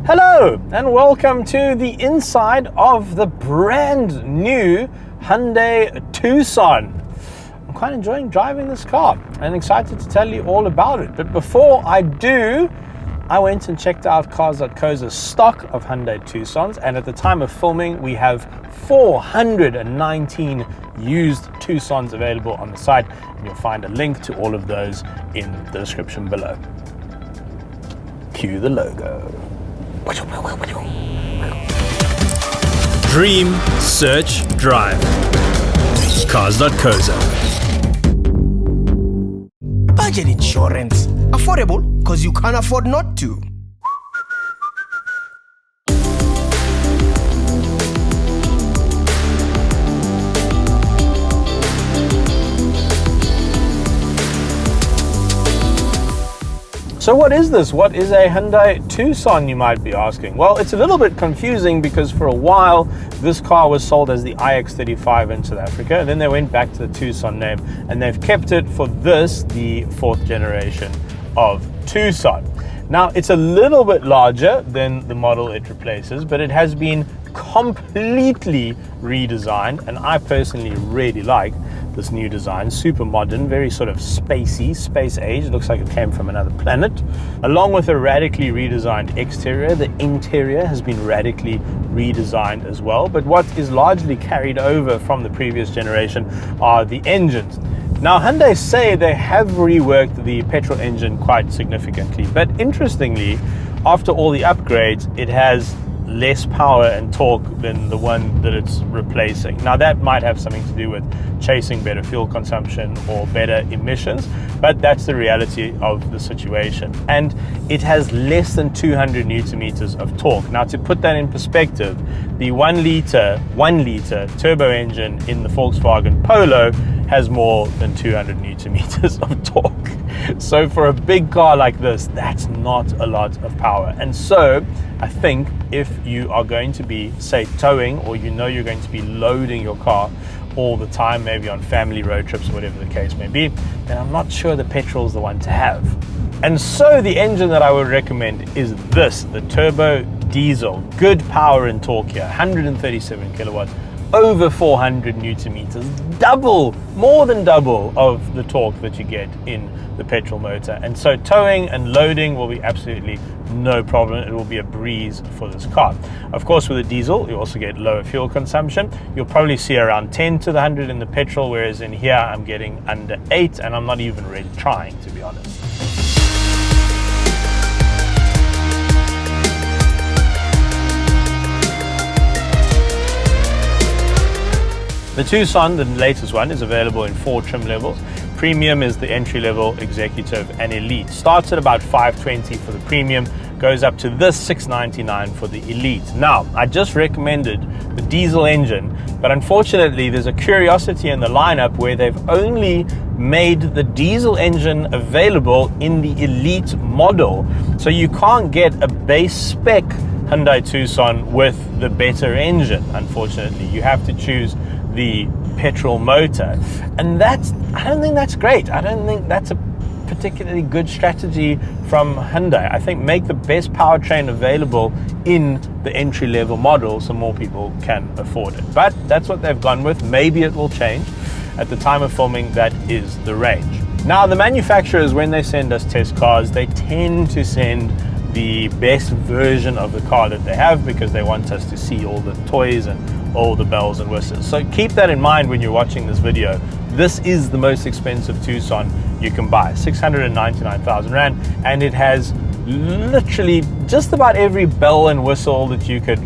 Hello and welcome to the inside of the brand new Hyundai Tucson. I'm quite enjoying driving this car and excited to tell you all about it. But before I do, I went and checked out Cars.co.za's stock of Hyundai Tucsons, and at the time of filming we have 419 used Tucsons available on the site, and you'll find a link to all of those in the description below. Cue the logo. Dream, search, drive. Cars.co.za. Budget insurance. Affordable because you can't afford not to. So what is this? What is a Hyundai Tucson, you might be asking? Well, it's a little bit confusing because for a while this car was sold as the iX35 in South Africa, and then they went back to the Tucson name and they've kept it for this, the fourth generation of Tucson. Now, it's a little bit larger than the model it replaces, but it has been completely redesigned, and I personally really like this new design. Super modern, very sort of spacey, space age. It looks like it came from another planet. Along with a radically redesigned exterior, the interior has been radically redesigned as well. But what is largely carried over from the previous generation are the engines. Now, Hyundai say they have reworked the petrol engine quite significantly, but interestingly, after all the upgrades, it has less power and torque than the one that it's replacing. Now, that might have something to do with chasing better fuel consumption or better emissions, but that's the reality of the situation. And it has less than 200 newton meters of torque. Now, to put that in perspective, the 1 liter turbo engine in the Volkswagen Polo has more than 200 newton meters of torque. So for a big car like this, that's not a lot of power. And so I think if you are going to be, say, towing, or you know you're going to be loading your car all the time, maybe on family road trips or whatever the case may be, then I'm not sure the petrol is the one to have. And so the engine that I would recommend is this, the turbo diesel. Good power and torque here, 137 kilowatts, over 400 newton meters, double, more than double of the torque that you get in the petrol motor. And so towing and loading will be absolutely no problem. It will be a breeze for this car. Of course, with a diesel, you also get lower fuel consumption. You'll probably see around 10 to the 100 in the petrol, whereas in here I'm getting under 8, and I'm not even really trying, to be honest. The Tucson, the latest one, is available in 4 trim levels. Premium is the entry level, executive, and elite. Starts at about $520 for the premium, goes up to this $699 for the elite. Now, I just recommended the diesel engine, but unfortunately there's a curiosity in the lineup where they've only made the diesel engine available in the elite model. So you can't get a base spec Hyundai Tucson with the better engine, unfortunately. You have to choose the petrol motor, and I don't think that's great. I don't think that's a particularly good strategy from Hyundai. I think make the best powertrain available in the entry-level model so more people can afford it. But that's what they've gone with. Maybe it will change. At the time of filming, that is the range. Now, the manufacturers, when they send us test cars, they tend to send the best version of the car that they have because they want us to see all the toys and all the bells and whistles. So keep that in mind when you're watching this video. This is the most expensive Tucson you can buy, 699,000 Rand, and it has literally just about every bell and whistle that you could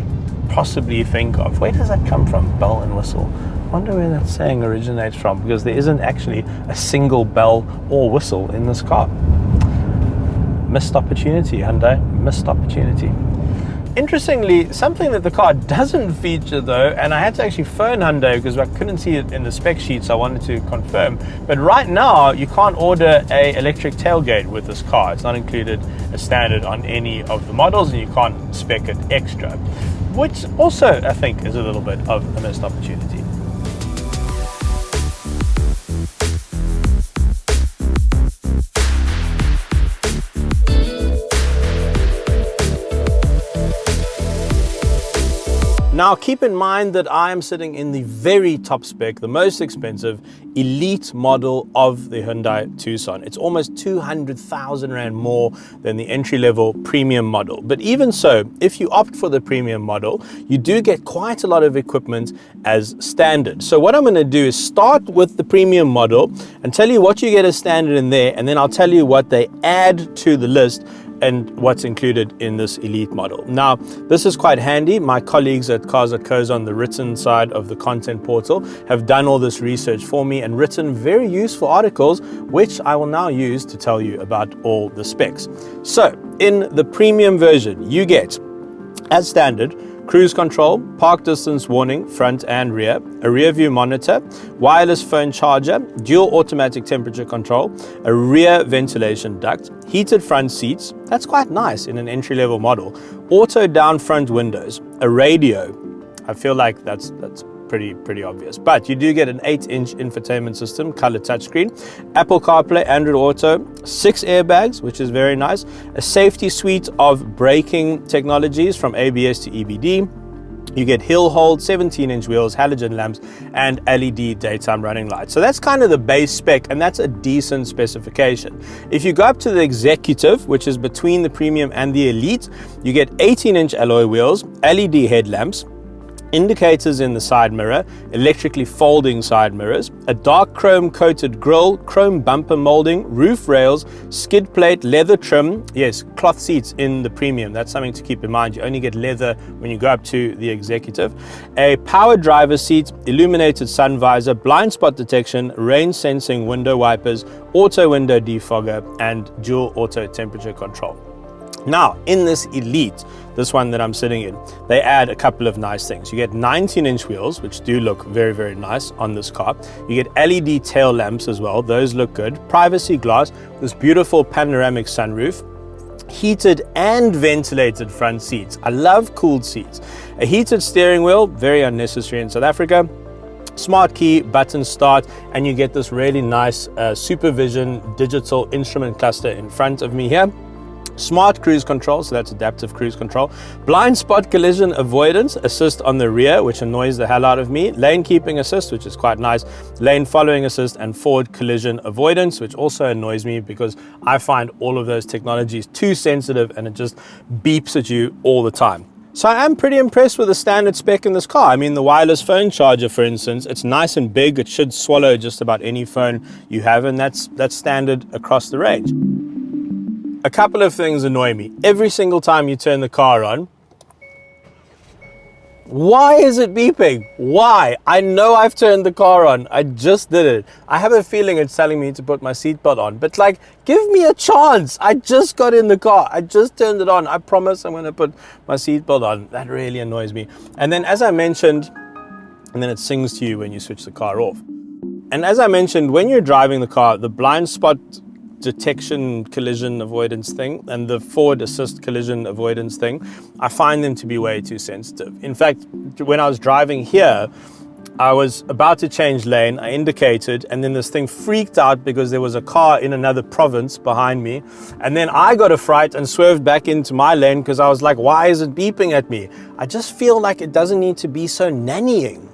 possibly think of. Where does that come from, bell and whistle? I wonder where that saying originates from, because there isn't actually a single bell or whistle in this car. Missed opportunity, Hyundai, missed opportunity. Interestingly, something that the car doesn't feature though, and I had to actually phone Hyundai because I couldn't see it in the spec sheet, so I wanted to confirm. But right now, you can't order an electric tailgate with this car. It's not included as standard on any of the models, and you can't spec it extra, which also I think is a little bit of a missed opportunity. Now keep in mind that I am sitting in the very top spec, the most expensive elite model of the Hyundai Tucson. It's almost 200,000 Rand more than the entry-level premium model. But even so, if you opt for the premium model, you do get quite a lot of equipment as standard. So what I'm going to do is start with the premium model and tell you what you get as standard in there, and then I'll tell you what they add to the list and what's included in this elite model. Now, this is quite handy. My colleagues at Cars.co.za on the written side of the content portal have done all this research for me and written very useful articles, which I will now use to tell you about all the specs. So, in the premium version, you get, as standard, cruise control, park distance warning, front and rear, a rear view monitor, wireless phone charger, dual automatic temperature control, a rear ventilation duct, heated front seats, that's quite nice in an entry-level model, auto down front windows, a radio. I feel like that's pretty obvious, but you do get an 8-inch infotainment system, color touchscreen, Apple CarPlay, Android Auto, 6 airbags, which is very nice, a safety suite of braking technologies from ABS to EBD. You get hill hold, 17-inch wheels, halogen lamps, and LED daytime running lights. So that's kind of the base spec, and that's a decent specification. If you go up to the executive, which is between the premium and the elite, you get 18-inch alloy wheels, LED headlamps, indicators in the side mirror, electrically folding side mirrors, a dark chrome coated grille, chrome bumper molding, roof rails, skid plate, leather trim, yes, cloth seats in the premium. That's something to keep in mind. You only get leather when you go up to the executive. A power driver seat, illuminated sun visor, blind spot detection, rain sensing window wipers, auto window defogger, and dual auto temperature control. Now, in this elite, this one that I'm sitting in, they add a couple of nice things. You get 19-inch wheels, which do look very, very nice on this car. You get LED tail lamps as well. Those look good. Privacy glass, this beautiful panoramic sunroof, heated and ventilated front seats. I love cooled seats. A heated steering wheel, very unnecessary in South Africa. Smart key, button start, and you get this really nice Supervision digital instrument cluster in front of me here. Smart cruise control, so that's adaptive cruise control. Blind spot collision avoidance assist on the rear, which annoys the hell out of me. Lane keeping assist, which is quite nice. Lane following assist and forward collision avoidance, which also annoys me because I find all of those technologies too sensitive and it just beeps at you all the time. So I am pretty impressed with the standard spec in this car. I mean, the wireless phone charger, for instance, it's nice and big. It should swallow just about any phone you have, and that's standard across the range. A couple of things annoy me. Every single time you turn the car on, why is it beeping? Why? I know I've turned the car on. I just did it. I have a feeling it's telling me to put my seatbelt on, but like, give me a chance. I just got in the car. I just turned it on. I promise I'm going to put my seatbelt on. That really annoys me. And then as I mentioned, and then it sings to you when you switch the car off. And as I mentioned, when you're driving the car, the blind spot detection collision avoidance thing and the forward assist collision avoidance thing, I find them to be way too sensitive. In fact, when I was driving here, I was about to change lane, I indicated, and then this thing freaked out because there was a car in another province behind me, and then I got a fright and swerved back into my lane because I was like, why is it beeping at me? I just feel like it doesn't need to be so nannying.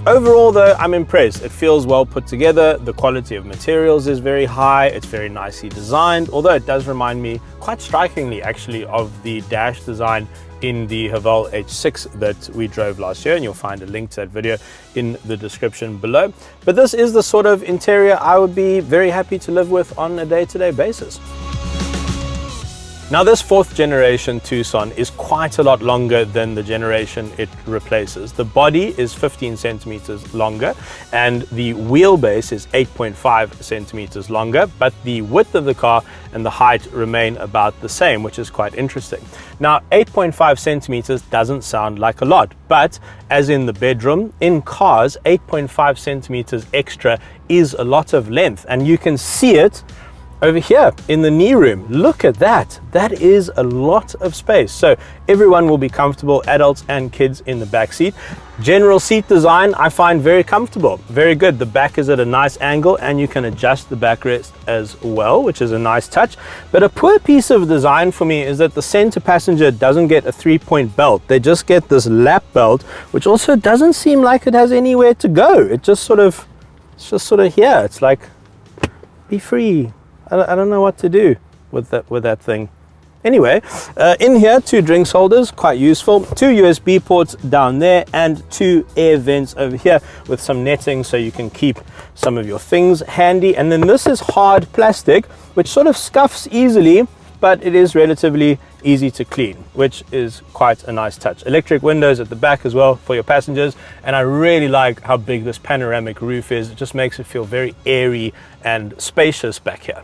Overall though, I'm impressed. It feels well put together. The quality of materials is very high. It's very nicely designed, although it does remind me quite strikingly actually of the dash design in the Haval H6 that we drove last year, and you'll find a link to that video in the description below. But this is the sort of interior I would be very happy to live with on a day-to-day basis. Now this 4th generation Tucson is quite a lot longer than the generation it replaces. The body is 15 centimeters longer and the wheelbase is 8.5 centimeters longer, but the width of the car and the height remain about the same, which is quite interesting. Now 8.5 centimeters doesn't sound like a lot, but as in the bedroom, in cars 8.5 centimeters extra is a lot of length, and you can see it Over here in the knee room, look at that. That is a lot of space. So everyone will be comfortable, adults and kids in the back seat. General seat design, I find very comfortable, very good. The back is at a nice angle and you can adjust the backrest as well, which is a nice touch. But a poor piece of design for me is that the center passenger doesn't get a 3-point belt. They just get this lap belt, which also doesn't seem like it has anywhere to go. It's just sort of here. It's like, be free. I don't know what to do with that thing. Anyway, in here, 2 drinks holders, quite useful. 2 USB ports down there and 2 air vents over here with some netting so you can keep some of your things handy. And then this is hard plastic, which sort of scuffs easily, but it is relatively easy to clean, which is quite a nice touch. Electric windows at the back as well for your passengers, and I really like how big this panoramic roof is. It just makes it feel very airy and spacious back here.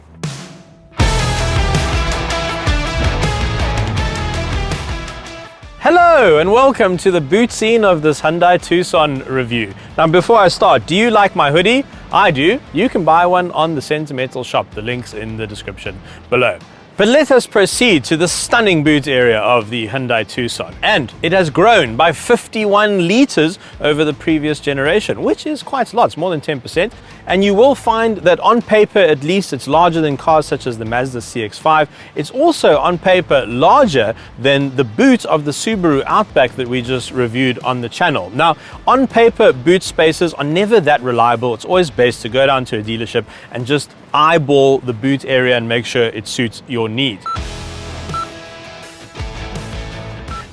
Hello and welcome to the boot scene of this Hyundai Tucson review. Now before I start, do you like my hoodie? I do. You can buy one on the Sentimental shop. The link's in the description below. But let us proceed to the stunning boot area of the Hyundai Tucson. And it has grown by 51 liters over the previous generation, which is quite a lot. It's more than 10%. And you will find that on paper, at least, it's larger than cars such as the Mazda CX-5. It's also on paper larger than the boot of the Subaru Outback that we just reviewed on the channel. Now, on paper, boot spaces are never that reliable. It's always best to go down to a dealership and just eyeball the boot area and make sure it suits your needs.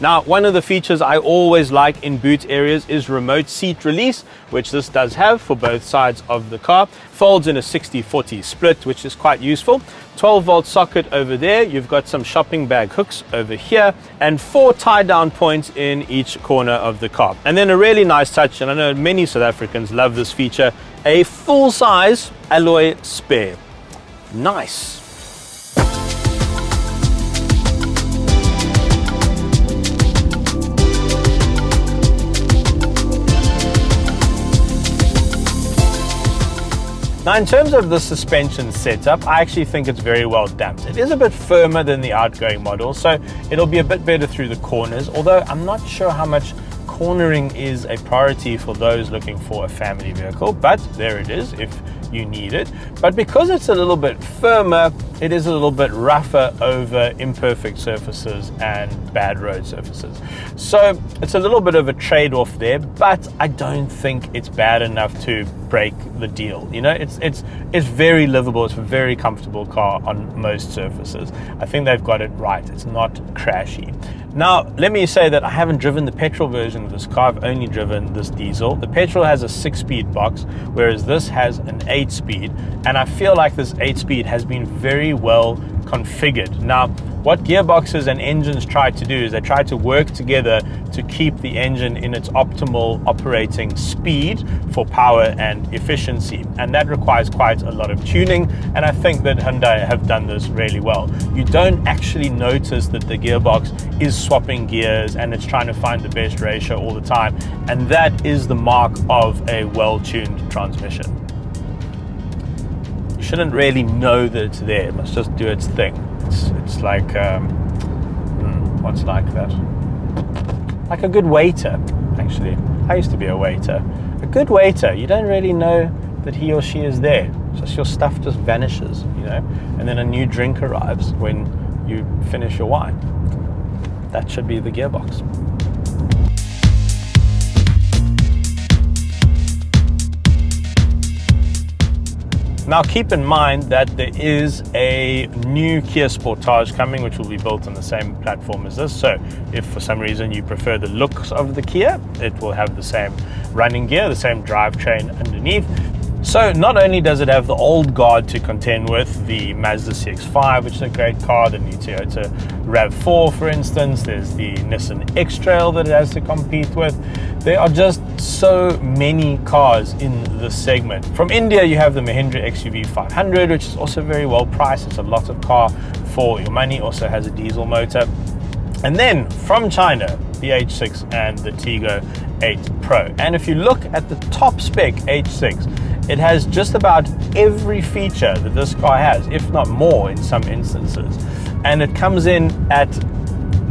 Now, one of the features I always like in boot areas is remote seat release, which this does have for both sides of the car. Folds in a 60-40 split, which is quite useful. 12-volt socket over there. You've got some shopping bag hooks over here and 4 tie-down points in each corner of the car. And then a really nice touch, and I know many South Africans love this feature, a full-size alloy spare. Nice. Now, in terms of the suspension setup, I actually think it's very well damped. It is a bit firmer than the outgoing model, so it'll be a bit better through the corners, although I'm not sure how much cornering is a priority for those looking for a family vehicle, but there it is if you need it. But because it's a little bit firmer, it is a little bit rougher over imperfect surfaces and bad road surfaces. So it's a little bit of a trade-off there, but I don't think it's bad enough to break the deal. You know, it's very livable. It's a very comfortable car on most surfaces. I think they've got it right. It's not crashy. Now, let me say that I haven't driven the petrol version of this car. I've only driven this diesel. The petrol has a 6-speed box, whereas this has an 8-speed. And I feel like this 8-speed has been very well configured. Now, what gearboxes and engines try to do is they try to work together to keep the engine in its optimal operating speed for power and efficiency. And that requires quite a lot of tuning. And I think that Hyundai have done this really well. You don't actually notice that the gearbox is swapping gears and it's trying to find the best ratio all the time. And that is the mark of a well-tuned transmission. You shouldn't really know that it's there. It must just do its thing. It's like, what's like that? Like a good waiter, actually. I used to be a waiter. A good waiter, you don't really know that he or she is there. Just your stuff just vanishes, you know? And then a new drink arrives when you finish your wine. That should be the gearbox. Now keep in mind that there is a new Kia Sportage coming, which will be built on the same platform as this. So if for some reason you prefer the looks of the Kia, it will have the same running gear, the same drivetrain underneath. So not only does it have the old guard to contend with, the Mazda CX-5, which is a great car, the new Toyota RAV4, for instance, there's the Nissan X-Trail that it has to compete with. There are just so many cars in this segment. From India, you have the Mahindra XUV 500, which is also very well priced. It's a lot of car for your money, also has a diesel motor. And then from China, the H6 and the Tiggo 8 Pro. And if you look at the top spec H6, It has just about every feature that this car has, if not more in some instances. And it comes in at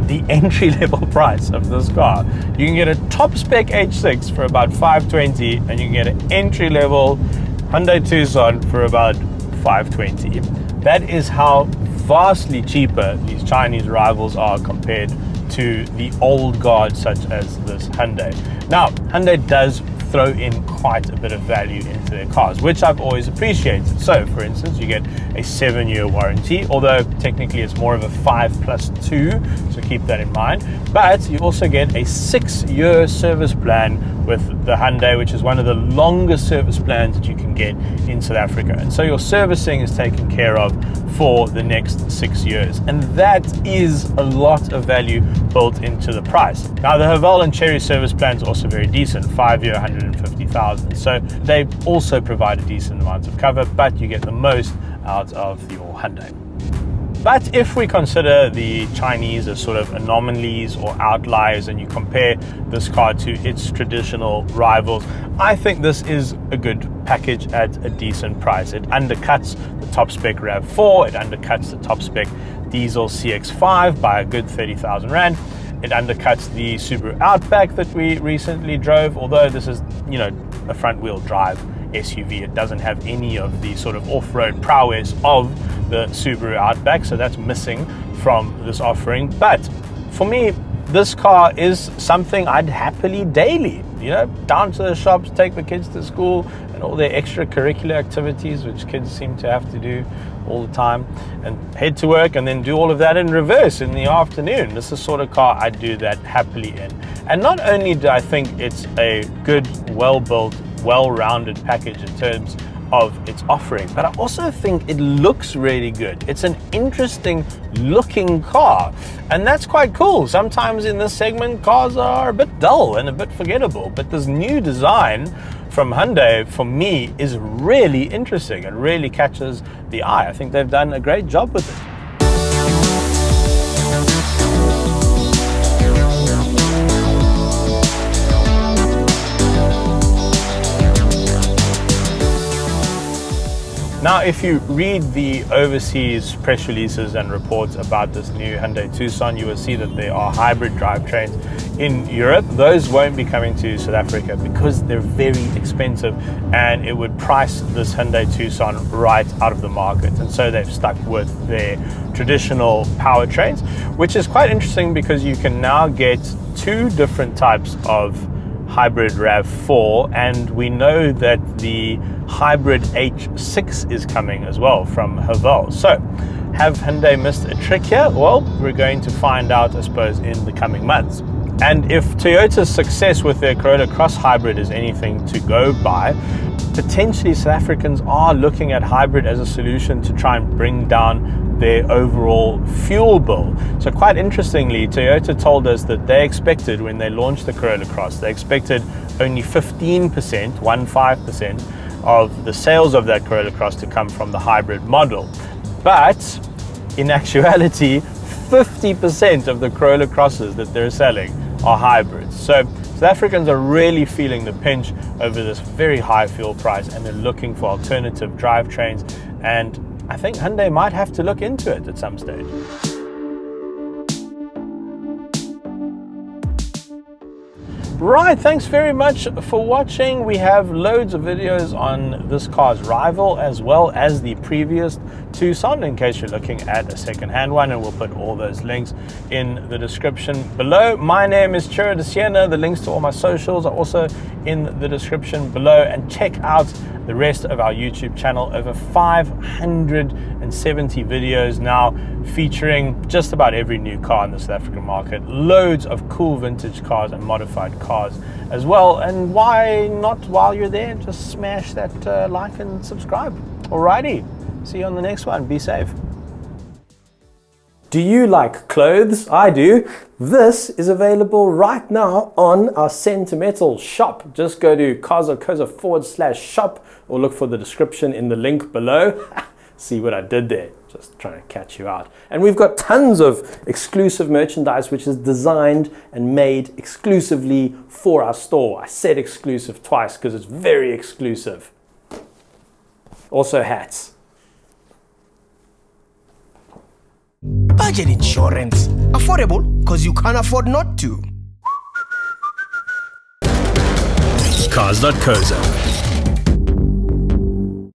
the entry-level price of this car. You can get a top-spec H6 for about $520, and you can get an entry-level Hyundai Tucson for about $520. That is how vastly cheaper these Chinese rivals are compared to the old guard such as this Hyundai. Now, Hyundai does throw in quite a bit of value into their cars, which I've always appreciated. So, for instance, you get a 7-year warranty, although technically it's more of a 5+2, so keep that in mind. But you also get a 6-year service plan with the Hyundai, which is one of the longest service plans that you can get in South Africa. And so your servicing is taken care of for the next 6 years. And that is a lot of value built into the price. Now, the Haval and Cherry service plans are also very decent, 5-year, 150,000. So they also provide a decent amount of cover, but you get the most out of your Hyundai. But if we consider the Chinese as sort of anomalies or outliers and you compare this car to its traditional rivals, I think this is a good package at a decent price. It undercuts the top spec RAV4, it undercuts the top spec diesel CX-5 by a good 30,000 Rand. It undercuts the Subaru Outback that we recently drove, although this is, you know, a front wheel drive SUV. It doesn't have any of the sort of off-road prowess of the Subaru Outback, so that's missing from this offering. But for me, this car is something I'd happily daily, you know, down to the shops, take the kids to school and all their extracurricular activities, which kids seem to have to do all the time, and head to work and then do all of that in reverse in the afternoon. This is the sort of car I'd do that happily in. And not only do I think it's a good, well-built, well-rounded package in terms of its offering, but I also think it looks really good. It's an interesting looking car, and that's quite cool. Sometimes in this segment, cars are a bit dull and a bit forgettable, but this new design from Hyundai, for me, is really interesting. It really catches the eye. I think they've done a great job with it. Now, if you read the overseas press releases and reports about this new Hyundai Tucson, you will see that there are hybrid drivetrains in Europe. Those won't be coming to South Africa because they're very expensive, and it would price this Hyundai Tucson right out of the market. And so they've stuck with their traditional powertrains, which is quite interesting because you can now get 2 different types of hybrid RAV4, and we know that the hybrid H6 is coming as well from Haval. So have Hyundai missed a trick here? Well, we're going to find out, I suppose, in the coming months. And if Toyota's success with their Corolla Cross hybrid is anything to go by, potentially South Africans are looking at hybrid as a solution to try and bring down their overall fuel bill. So quite interestingly, Toyota told us that they expected, when they launched the Corolla Cross, they expected only 15%, 15%, of the sales of that Corolla Cross to come from the hybrid model. But in actuality, 50% of the Corolla Crosses that they're selling are hybrids. So South Africans are really feeling the pinch over this very high fuel price, and they're looking for alternative drivetrains, and I think Hyundai might have to look into it at some stage. Right, thanks very much for watching. We have loads of videos on this car's rival as well as the previous Tucson, in case you're looking at a second-hand one, and we'll put all those links in the description below. My name is Ciro De Siena. The links to all my socials are also in the description below, and check out the rest of our YouTube channel. Over 570 videos now featuring just about every new car in the South African market. Loads of cool vintage cars and modified cars as well. And why not, while you're there, just smash that like and subscribe. Alrighty, see you on the next one. Be safe. Do you like clothes? I do. This is available right now on our Sentimental shop. Just go to Cars.co.za/shop or look for the description in the link below. See what I did there? Just trying to catch you out. And we've got tons of exclusive merchandise which is designed and made exclusively for our store. I said exclusive twice because it's very exclusive. Also hats. Budget insurance. Affordable because you can't afford not to. Cars.co.za.